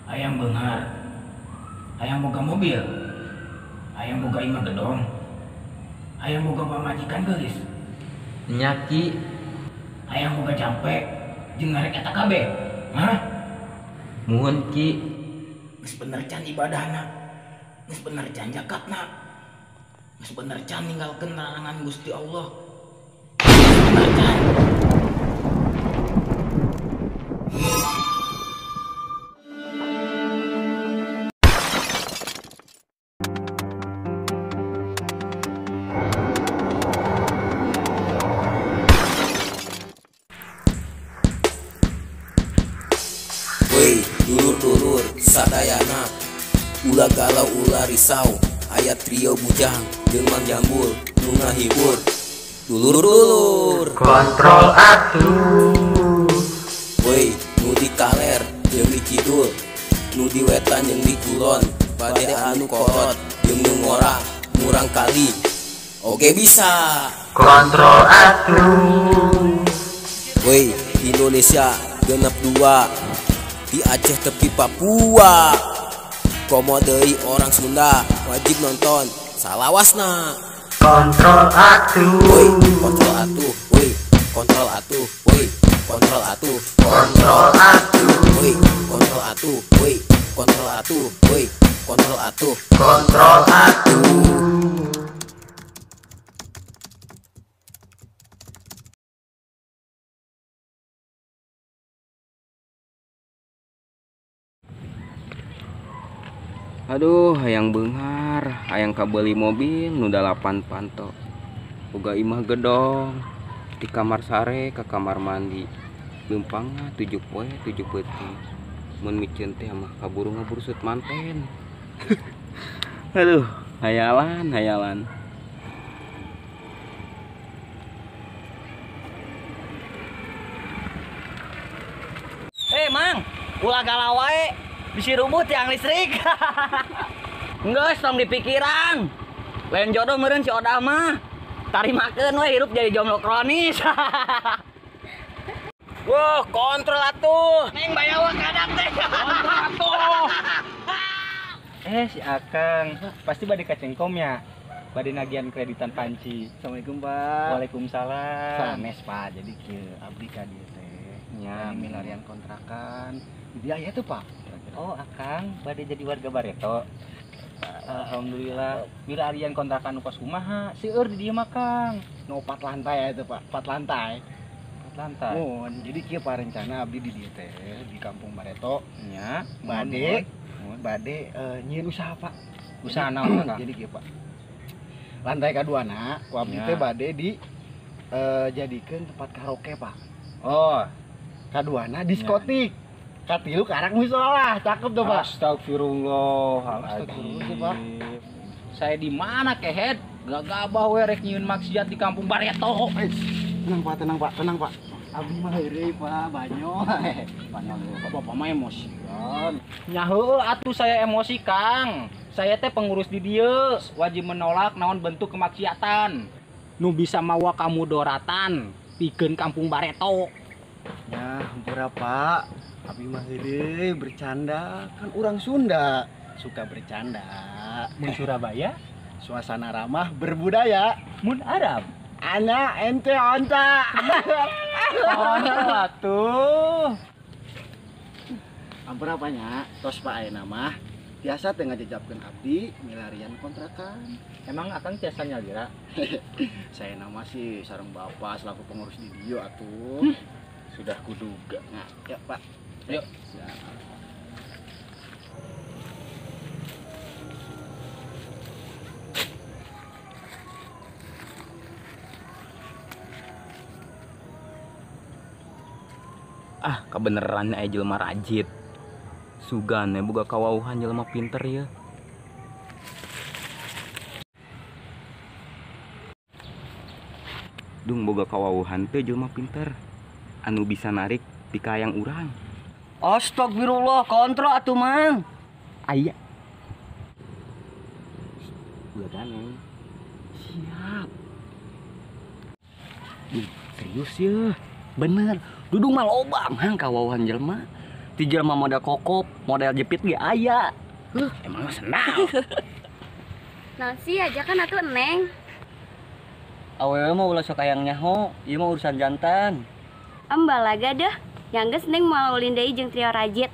Hayang beunghar, hayang boga mobil, hayang boga imah gedong, hayang boga pamajikan geulis, Nyaki, hayang boga jampe, jeung ngarek eta kabeh. Hah? muhun Ki. Geus bener can ibadahna, geus bener can zakatna, geus bener can ninggalkeun larangan Gusti Allah. Geus bener can. Woi, dulur-dulur, sadayana ulah galau ulah risau, ayat trio bujang jeung Mang Jambul nu ngahibur. Dulur-dulur, Kontrol atuh. woi, nu di Kaler jeung di Kidul, nu di Wetan jeung di Kulon, bade anu korot jeung nu ngorah murang kali. Oke bisa. Kontrol atuh. Woi, Indonesia genep 2 di Aceh tepi Papua. Komo deui orang Sunda wajib nonton salawasna. Kontrol atuh. Woi, kontrol atuh, woi, kontrol atuh, woi, kontrol atuh, Kontrol atuh. woi, kontrol atuh, woi, kontrol atuh, woi, kontrol atuh. Kontrol atuh. Aduh, hayang beunghar, hayang kabeuli mobil nu 8 panto. Boga imah gedong di kamar sare ke kamar mandi. Leumpangna 7 poe 7 peuting. Mun micieun teh mah kaburu ngabursut manten. Aduh, hayalan. Mang, ulah galau wae. Bisi rumput yang listrik. Enggak, tong dipikiran. Lain jodoh meureun si Odah mah. Tarimakeun we hirup jadi jomblo kronis. Wah, kontrol atuh. Neng bayawa kadang teh. Kontrol atuh. Si Akang pasti bade kacengkom ya, bade nagihan kreditan panci. Assalamualaikum, Pak. Waalaikumsalam. Sanes, Pak. Jadi kieu abdi ka dieu teh. Ya, Milarian kontrakan. Dia aya tuh, Pak. Oh, Akang bade jadi warga Bareto. Alhamdulillah. Milarian kontrakan nu kos kumaha? Seueur di dieu mah, Kang. No 4 lantai ya itu, Pak. 4 lantai. 4 lantai. Oh, jadi kieu Pak rencana abdi di dieu teh di Kampung Bareto. Nya, Bade nyieun usaha, Pak. Usaha naon, Kang? Jadi kieu, Pak. Lantai kaduana, ku abdi Ya. teh bade di jadikeun tempat karaoke, Pak. Oh, Kaduana diskotik. Katilu karang musola, cakep tuh, Pak. astagfirullahaladzim. Pak. Saya di mana kehet? Gak gabah we rek nyieun maksiat di Kampung Bareto. Tenang, Pak, tenang, Pak. Abdi mah heureuy, Pak, banyo. Banyak Bapak mah emosian. Nyaho atuh saya emosi, Kang. Saya teh pengurus di dieu, wajib menolak naon bentuk kemaksiatan nu bisa mawa kamu doratan pikeun Kampung Bareto. Ya, hampura, Pak. Abdi mah heureuy bercanda, kan orang Sunda suka bercanda. Mun Surabaya, Suasana ramah berbudaya. mun Arab. Anak ente onta. Oh, atuh. Hampura apanya? Tos Pak ayeuna mah biasa teh ngajajabkeun abdi milarian kontrakan. Emang Akang tiasa nyalira? Saya nama sih sareng Bapak selaku pengurus di dieu atuh. Sudah kuduga. Nah, ya, Pak. Yuk. Kebeneran aya jelema rajit. Sugane boga kawauhan jelema pinter ya. Dung boga kawauhan teh jelema pinter. Anu bisa narik pikayang urang. Astagfirullah, kontrol atuh, Mang. Aya. Ulah ganeng. Siap. Duh, serius ya. Bener. Dudung mah loba mang kawauhan jelema. Ti jelema model kokop, model jepit ge aya. Emang sendal. Nah sih aja kan atuh Neng. Awewe mah ulah sok hayang nyaho, ieu mah urusan jantan. Embalaga dah. Yang geus Neng mau lindai jeung trio rajit.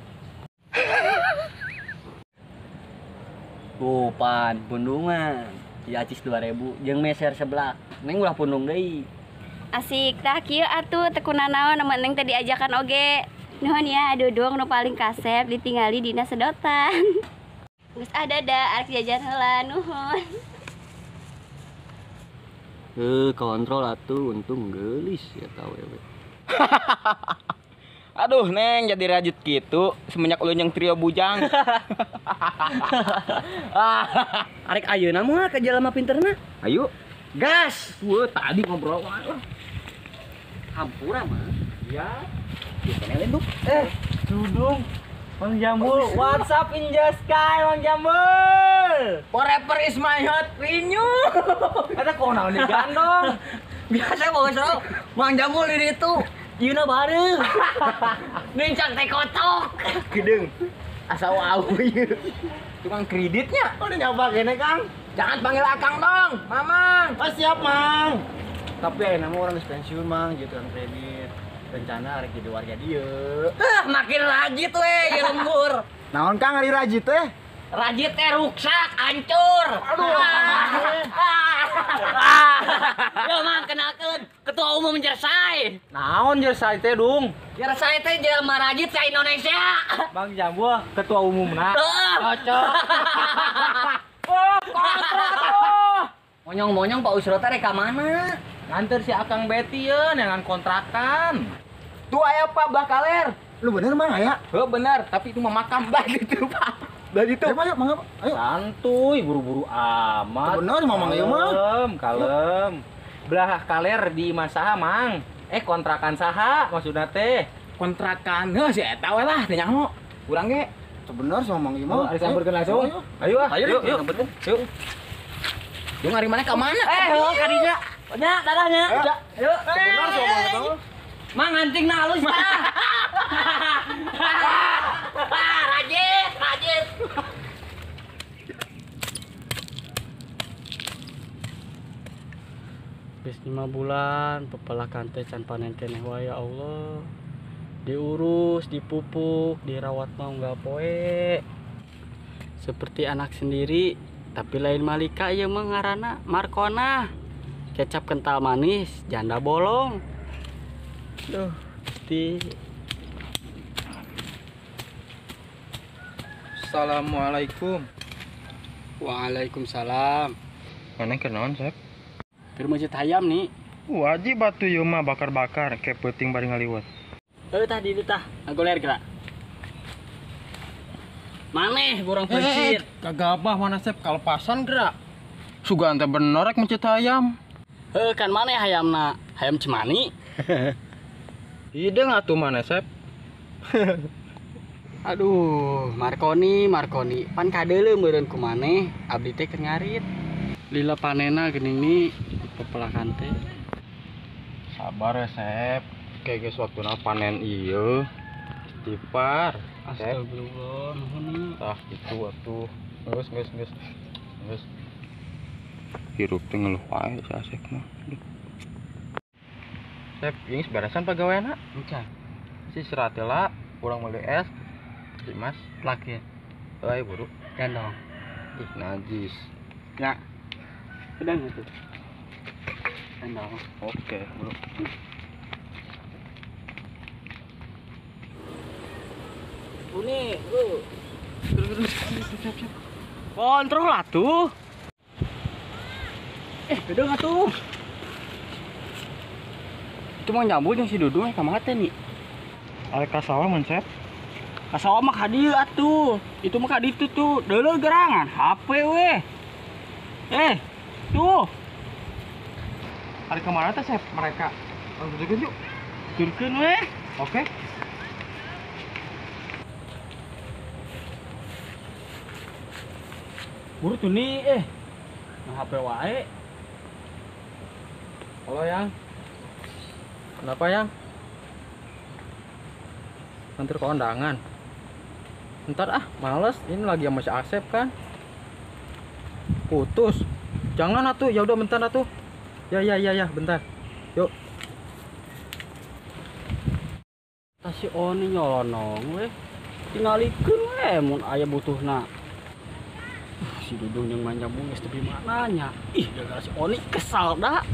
Pan, pundungan. Di acis 2000 jeung meser sebelah. Neng ulah pundung deui. Asik tah kieu atuh tekuna naon sama Neng tadi ajakan oge. Nuhun ya dudung nu paling kasep ditingali dina sedotan. Geus ada arek jajan heula nuhun. Kontrol atuh untung geulis ya tau we. Aduh Neng jadi rajut gitu semenjak lu yang trio bujang. Arek ayeuna mah ke jelema pinterna. Ayo Gas. Wah tadi ngobrol Hampura mah. ya. Dudung. Mang Jambul, WhatsApp in the sky, Mang Jambul. Forever is my heart renew. Ada kok naon digandong. Biasa bagus bro. Mang Jambul di ditu. Yeuna bareng. Nincang teh kotok. Gedeng asa wau ieu. Tukang kreditnya udah nyoba kene Kang. Jangan panggil Akang dong, Mamang. Oh siap Mang. Tapi ayeuna mah orang geus pensiun Mang, jadi tukang kredit. Rencana arek jadi warga dieu. Makin rajit we, ieu lembur. Naon Kang ari rajit teh? Rajit teh ruksak, hancur. Aduh. Yo Mang kenalkeun, ketua umum Jersai. Naon Jersai teh dung? Jersai teh jelema rajit sa Indonesia. Bang Jambul ketua umumna. Cocok. Monyong-monyong Pak Usro teh rek ka mana? Nganter si Akang Betty yeun dengan kontrakan. Tuh aya Pak Bakaler. Lu bener Mang aya? Oh benar, tapi itu mah makam baik gitu Pak. Dari itu. Ayo Mang, ayo. Santuy, buru-buru amat. Bener Mamang ieu mah. Kalem. Belah kaler di imah saha Mang? Kontrakan saha maksudna teh? Kontrakan heuh si eta we lah teh nyaho. Urang ge Sebenar sama Mang Oh, Imam. ari sampeurkeun langsung. Ayo ah. Ayo, yuk. Yuk. Yung ari mana ka mana? Kadinya. Nya, dadahnya. Ayo. Bener sama Mang Imam. Mang anjing na halus tah. Rajit. Bis 5 bulan pepelakan teh can panen keneh wae ya Allah. Diurus, dipupuk, dirawat mau enggak poe. Seperti anak sendiri, tapi lain Malika ieu mah ngaranna Markona. Kecap kental manis, janda bolong. Duh, Gusti. Assalamualaikum. Waalaikumsalam. Mana kenaon, Sep? Keur masjid hayam nih. Wajib batu ieu mah bakar-bakar kayak peuting bari ngaliwat. Tah di dieu tah, ngagoler geura. Maneh kurang pencit. Kagabah mana Sep kalepasan gerak. Sugan teh bener rek mencit ayam. Kan maneh hayamna, hayam cemani. Ide atuh mana Sep? Aduh, Markoni, pan kadeuleuh meureun ku maneh, abdi teh keur ngarit. Lila panena geuning ni pepelakan teh. Sabar ya Sep. Kayak geus waktuna panen ieu. Istighfar. Sep. Astagfirullah, nuhun. Tah kitu atuh. Geus. Hirup teh ngeluh wae si Asep mah. Sep, ini beresan pagaweana. Encan, Si serat lah, urang meuli es. Mas, laki euy buru. gendong. Ih najis. Ya. Sedang itu. Gendong. Oke, buru. Ini, kontrol atuh. Gedeng atuh. Itu mah nyambut yang si Dudung ka mana teh nih? Arek ka sawah mun Sep. Kasawa mah ka dieu atuh. Itu mah ka ditu tuh. Deuleu gerangan HP we. Tuh. Arek kemana teh Sep mereka? Lanjutkeun yuk. Turkeun we. Oke. Buru tuh nih nah HP wae. Halo Yang. Kenapa Yang? Nanti ke undangan. Ntar ah, males. Ini lagi sama si Asep kan. Putus. Jangan atuh, ya udah bentar atuh. Ya, bentar. Yuk. Si Oni nyolonong weh. Tingalikeun we mun aya butuhna. Si Dudung yang manja geus teu mananya. Ih, gara-gara si Oni kesal dah.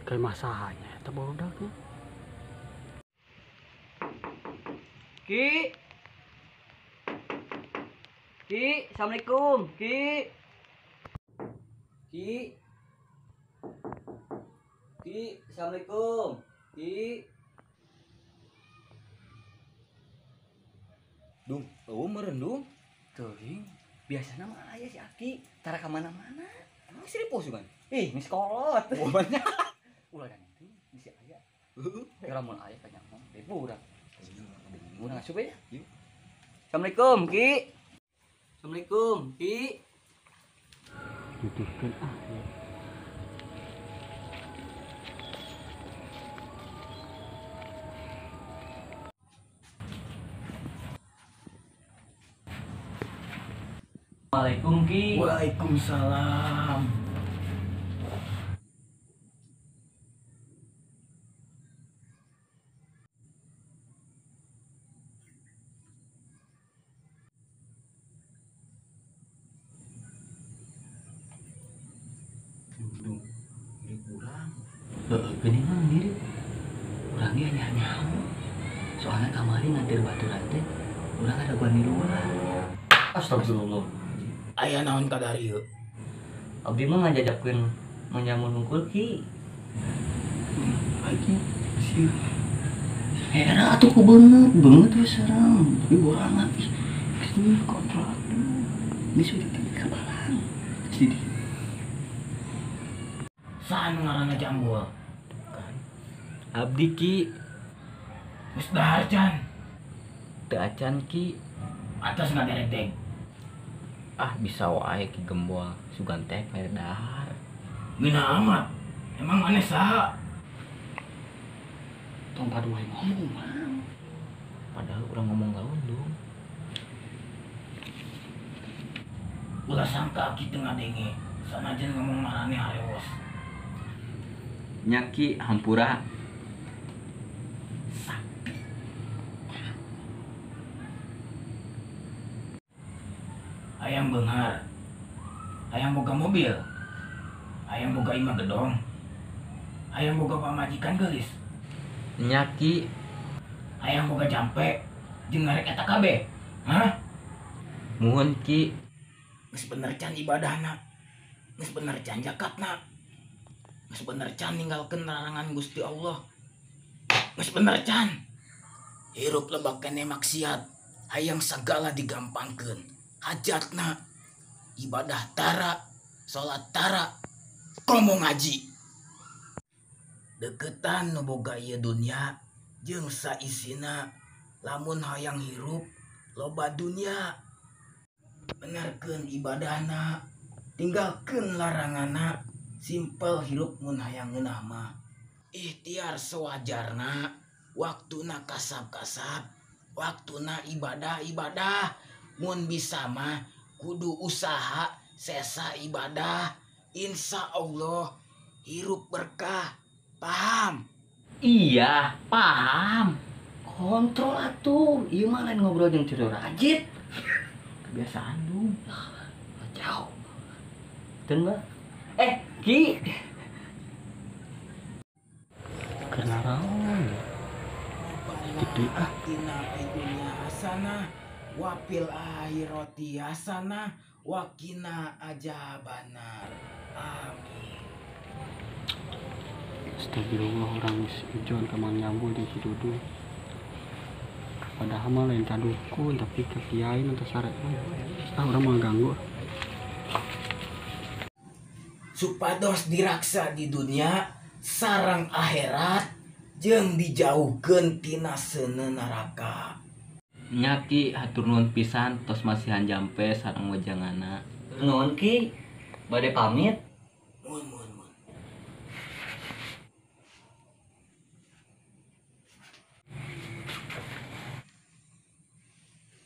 Kayak masahanya eta barodaknya. Ki, assalamualaikum, Ki, assalamualaikum, Ki. Dung, meureun dung. Teuing, biasana mah aya si Aki, tara ka mana-mana. Emang si Ripos kan? Geus kolot. Banyak. Ulah dan itu bisa aya. Kira mun aya ka nyaho, ribu urang. Urang asup ya. Assalamualaikum, Ki. Assalamualaikum, Ki. Duduhkeun ah. Ya. Waalaikum, Ki. Waalaikumsalam. Dung, mirip urang. Gini mah mirip. Urang dia nyaho. Soalnya kemarin ngantir baturan teh, urang ada gua di luar. Astagfirullah. Aya naon kadari yeuh? Abdi mah ngajajakeun menyamun hungkul, Ki. Lagi sih. Hera atuh ku beungeut we sareng. Tapi borangan ih. Geus kontrak. Geus udah tinggi ka balang. Sidi. Saan ngaranna Jambul? Abdi, Ki. Geus dahar can. Teu acan, Ki. Atas ngaderedeg. Ah, bisa wae Ki Gembol. Sugan teh mere dahar. Geuna amat. Emang maneh saha? Tong paduai ngomong, Mang. Padahal urang ngomong gaun dong. Ulah sangka kitu ngadenge. Sanajan ngomong marane harewos. Nyaki hampura. Hayang beunghar. Hayang boga mobil. Hayang boga imah gedong. Hayang boga pamajikan geulis. Nyaki Hayang boga jampe jeung ngarek eta kabeh. Hah? muhun, Ki. Geus bener can ibadahna. Geus bener can zakatna. Geus bener can ninggalkeun larangan Gusti Allah. Geus bener can hirup lebak keneh maksiat. Hayang sagala digampangkeun. Hajatna ibadah tara, salat tara, komo ngaji. Deketan nu boga ieu dunya jeung saisina. Lamun hayang hirup loba dunya. Benerkeun ibadahna, tinggalkeun laranganna. Simpel hirup mun hayang ngeunah mah. Ikhtiar sewajarna, waktuna kasab-kasab, waktuna ibadah-ibadah. Mun bisa mah kudu usaha sesa ibadah. Insya Allah hirup berkah. Paham? Iya, paham. Kontrol atuh. Ieu mah lain ngobrol jeung tidur rajit. Kebiasaan dong. Jauh. Teu mah. Ki. Karena raon. Gede ah. Atina dunya hasanah wa fil akhirati hasanah wa qina azabannar. Amin. Astagfirullah, orang ijon kamang nyambul di Cidudu. Padahal mah lain kadukun tapi ke kiai nanti sare. Ah, orang mau ganggu. supados diraksa di dunia sarang akhirat jeung dijauhkeun tina seuneu neraka. Nyaki hatur nuhun pisan tos masihan jampe sareng wajangana. Nuhun Ki, bade pamit. Mun.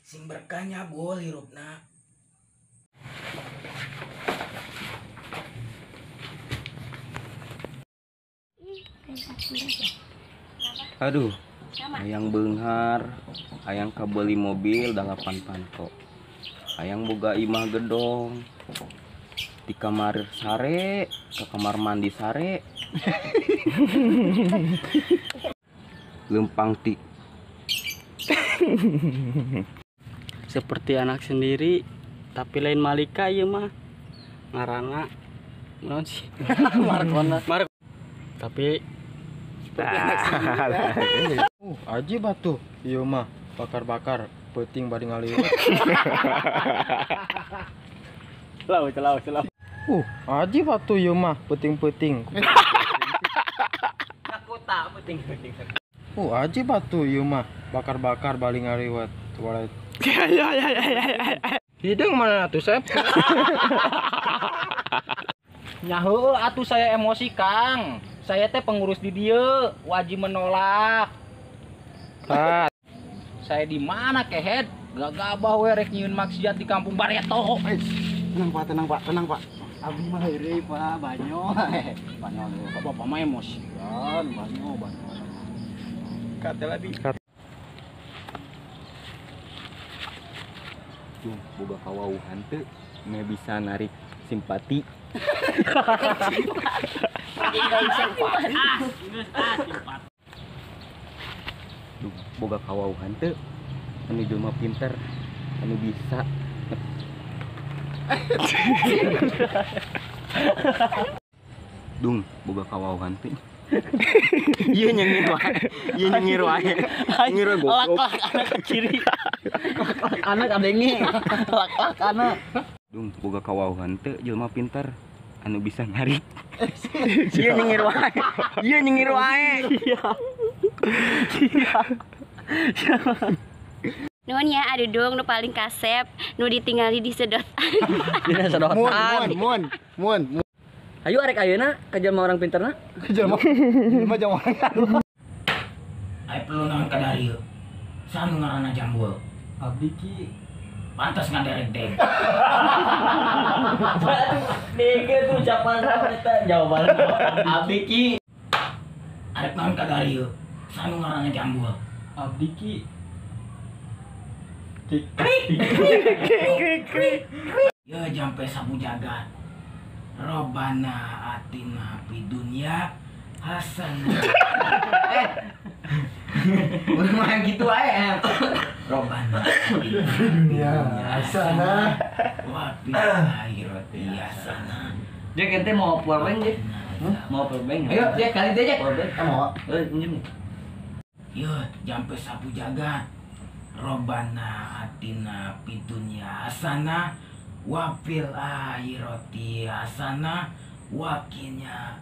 Sing berkahnya bol hirupna. Aduh, hayang beunghar, hayang kabeli mobil 8 panto. Hayang boga imah gedong. Di kamar sare, ke kamar mandi sare. Lempang tik. Seperti anak sendiri, tapi lain Malika ieu mah. Ngaranna naon sih? Markona. Tapi Aji batu. Iya mah bakar-bakar peuting bari ngaliwat. celau. Aji batu iya mah peuting-peuting. Aku tak penting. Aji batu iya mah bakar-bakar bari ngaliwat. Walet. ya. Hidung mana atuh, Sep? Nyaho atuh saya emosi Kang. Saya teh pengurus di dieu, wajib menolak. Saya di mana kehed? Gagabah we rek nyieun maksiat di kampung Barito. Tenang Pak. Abdi mah heureuy Pak, banyo. Banyo Bapak mah emosi. banyo. Kata lagi. Tuh, boga kawauhan teu me bisa narik simpati. Duh, boga kawauhan teu anu jelema pinter anu bisa dung boga kawauhan teu ieu nyengir wae nyengir goblok anak ke kiri. Anak adengi. Lak anak. dung boga kawauhan teu jelema pinter anu bisa narik. Ieu nyengir wae. Nuhun ya adudung nu paling kasep nu ditingali di sedot. Dina sedotan. Mun. Ayo arek ayeuna ka jelema orang pinterna. Jelema jangan. Ai perlu naon ka dari ieu. Sanu ngaranna Jambul. Abdi Ki. Pantas ngaderek deg. Dege tuh ucapan eta jawaban. Abdi Ki. Arek naon ka dari ieu. Sanu ngaranna Jambul. Abdi Ki. Ya jampe sabu jagat. Robana atina fi dunya hasanah. Udah main gitu aja. Robana fi dunya hasanah wa fil akhirati hasanah. Dia kente mau powerbank je. Mau powerbank. Ayo, dia kali dia powerbank. Mau. Minjem. Ya jampe sabu jagat. Robana atina fi dunya hasanah wa fil akhirati hasanah wakinya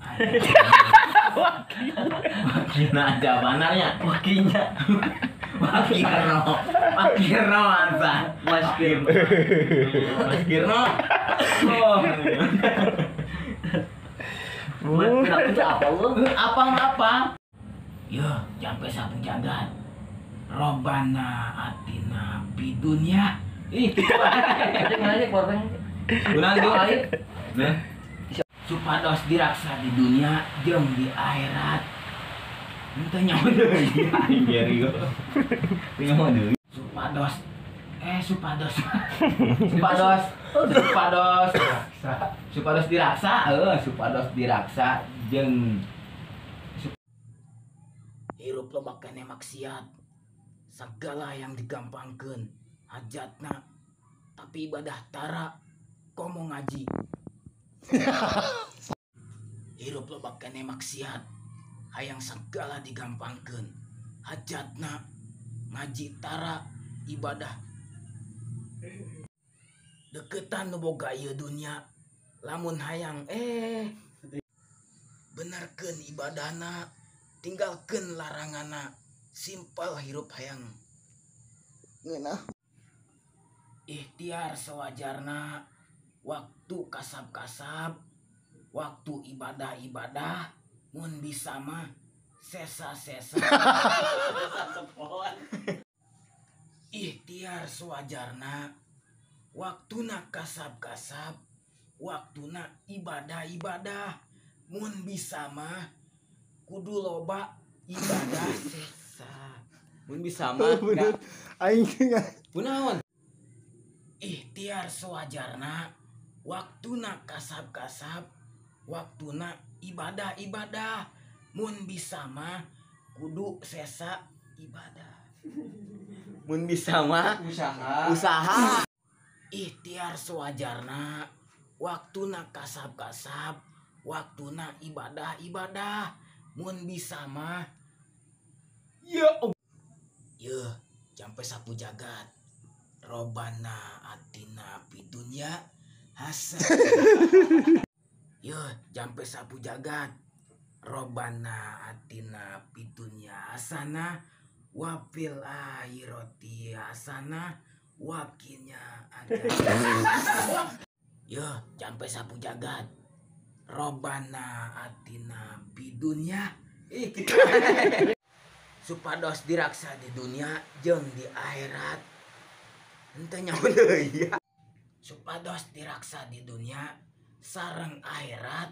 aja banarnya wakirno asa maskirno apa ya sampai sabu jagat Robana atina fi dunya itu aja korban gunaan doa supados diraksa di dunia jeung di akhirat ente nyawa deui anjir nyawa deui supados diraksa jeung hirup loba keneh maksiat segala yang digampangkeun hajatna tapi ibadah tara komo ngaji. Hirup loba keneh maksiat hayang segala digampangkeun hajatna ngaji tara ibadah deketan nu boga ieu dunya lamun hayang benerkeun ibadahna, tinggalkeun larangana, simpel hirup hayang ngeunah. Ikhtiar sewajarna, waktu kasab-kasab, waktu ibadah-ibadah, mun bisa mah sesa-sesa. Ikhtiar sewajarna, waktuna kasab-kasab, waktuna ibadah-ibadah, mun bisa mah kudu loba ibadah sesa. Mun bisa mah Bener. Aing kunaon? Ikhtiar sewajarna, waktuna kasab-kasab, waktuna ibadah-ibadah, mun bisa mah kudu sesa ibadah. Mun bisa mah usaha. Ikhtiar sewajarna, waktuna kasab-kasab, waktuna ibadah-ibadah, mun bisa mah sampai sapu jagat. Robana atina pidunya hasan. Jampe sapu jagat. Robana atina pidunya hasana wafil akhirati hasana wakinya ada. Jampe sapu jagat. Robana atina pidunya supados diraksa di dunia jeung di akhirat. Henteu nyaho deui ya. Supados diraksa di dunia sareng akhirat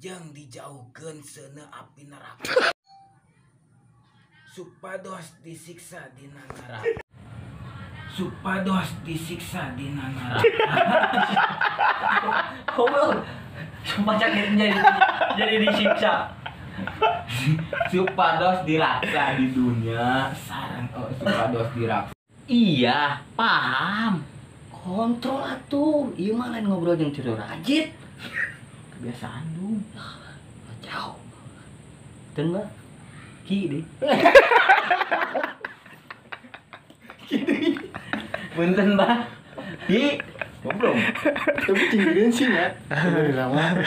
jeung dijauhkeun seuneu api neraka. Supados disiksa dina neraka. Supados disiksa dina neraka. Goblok. Sumpah sakit jadi disiksa. Supados diraksa di dunia sareng supados diraksa. Iya, paham. Kontrol atuh. Ieu mah lain ngobrol jeung Ciro Rajit. Kebiasaan dong. Jauh. Teu mah ki deh. Punten, Mbah. Ki, goblok. Tapi cingin sih ya. Bener lama.